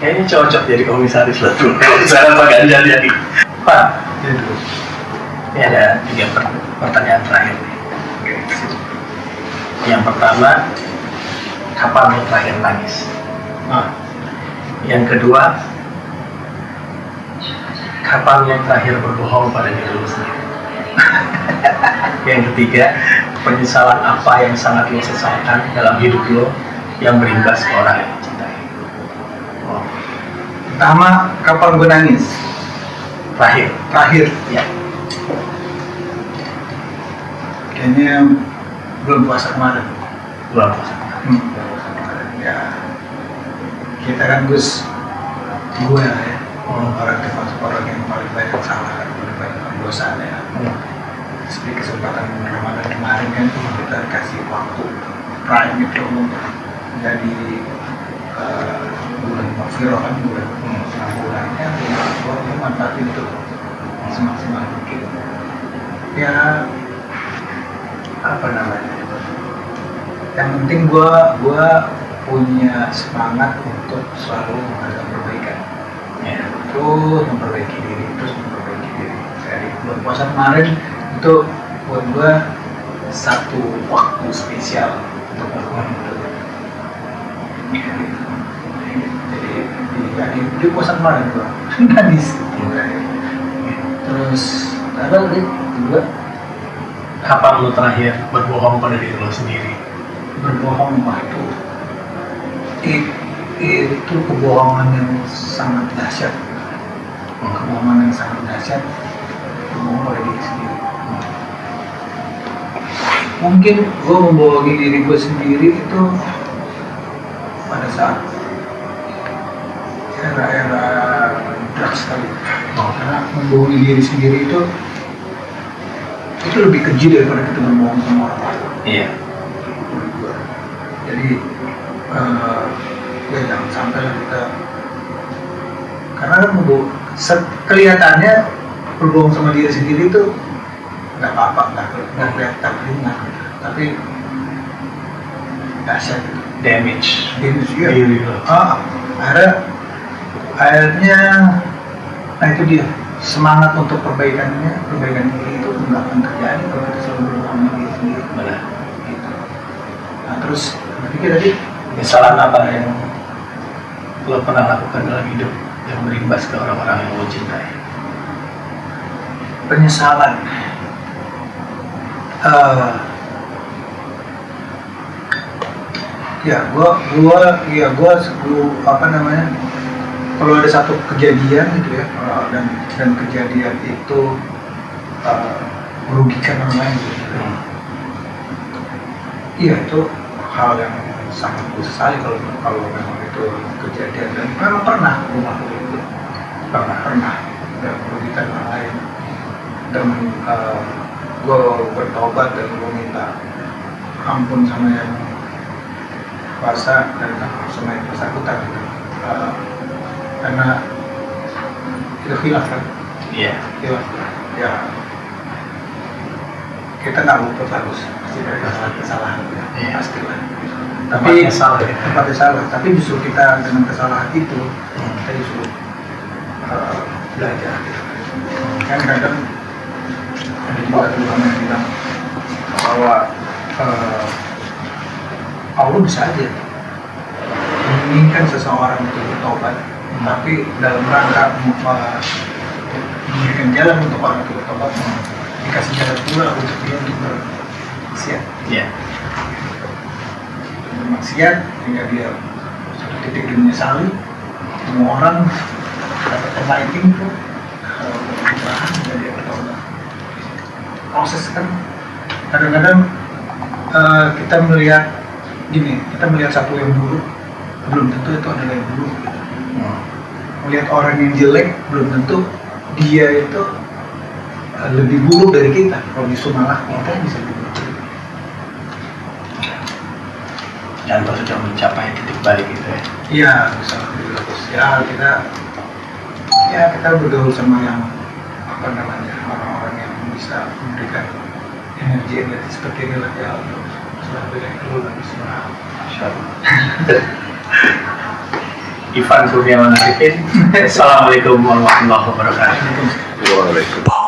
Kayaknya cocok jadi komisaris lah tuh. Kalau misalnya Pak Ganjar jadi. Pak, ini ada 3 pertanyaan terakhir nih. Yang pertama, kapan lo terakhir nangis? Yang kedua, kapan lo terakhir berbohong pada diri lo sendiri? Yang ketiga, penyesalan apa yang sangat lo sesalkan dalam hidup lo yang berimbas ke orang yang mencintai? Pertama, kapan gue nangis? Terakhir. Ya. Kayaknya belum puasa kemarin. Bulan puasa. Ya, kita kan Gus, gue ya, orang termasuk orang yang paling banyak salah, paling banyak dosa ya. Seperti kesempatan Ramadan kemarin kan kita kasih waktu prime itu jadi bulan Maghfirah kan bulan bulannya gue manfaatin itu semaksimal mungkin. Ya apa namanya? Yang penting gue punya semangat untuk selalu melakukan perbaikan. Ya, terus memperbaiki diri. Dari bulan puasa kemarin itu buat gue satu waktu spesial untuk melakukan itu. Jadi di puasa kemarin gue nangis. Terus apa lagi? Kedua, Kapan lo terakhir berbohong pada diri lo sendiri? berbohong waktu itu kebohongan yang sangat dahsyat. Kebohongan yang sangat dahsyat, kebohongan pada diri sendiri. Mungkin gue membohongi diri gue sendiri itu pada saat era-era drugs sekali. Karena membohongi diri sendiri itu lebih keji daripada kita berbohong sama orang lain. Iya. Jadi ya jangan sampai lah kita, karena kan kelihatannya berbohong sama diri sendiri itu nggak apa-apa, nggak kelihatan ringan, tapi dahsyat gitu. Damage. Iya. Diri. Akhirnya, nah itu dia, semangat untuk perbaikan diri itu nggak akan terjadi kalau kita selalu berbohong sama diri sendiri. Benar. Gitu. Nah terus, pikir tadi Kesalahan apa yang lo pernah lakukan dalam hidup yang berimbas ke orang-orang yang lo cintai? penyesalan. Gua sebelum kalau ada satu kejadian gitu ya, dan kejadian itu merugikan orang lain gitu. Iya, itu hal yang sangat gue sesali kalau memang itu kejadian, dan memang pernah gue melakukan itu, pernah dan merugikan orang lain, dan gue bertobat dan gue minta ampun sama yang kuasa dan sama yang bersangkutan gitu. Karena itu khilaf kan. Iya. Khilaf ya, kita nggak luput harus pasti dari kesalahan ya. Iya. Pastilah. Tempatnya salah ya. Tempatnya salah, tapi justru kita dengan kesalahan itu kita justru belajar gitu. Kan kadang ada juga ulama yang bilang bahwa Allah bisa aja menginginkan seseorang untuk bertobat, tapi dalam rangka memberikan jalan untuk orang itu bertobat, dikasih jalan pula untuk dia untuk bermaksiat. Iya. Bermaksiat hingga dia satu titik dia menyesali. Semua orang dapat enlightenment itu perubahan dan dia bertobat. Proses kan kadang-kadang kita melihat satu yang buruk, belum tentu itu adalah yang buruk. Melihat orang yang jelek, belum tentu dia itu lebih buruk dari kita. Kalau justru malah kita yang bisa lebih buruk. Dan lo sudah mencapai titik balik itu ya. Iya, bisa lebih bagus. Kita bergaul sama yang orang-orang yang bisa memberikan energi seperti ini lah ya. Ivan Kurniawan Arifin. Assalamualaikum warahmatullahi wabarakatuh. Waalaikumsalam.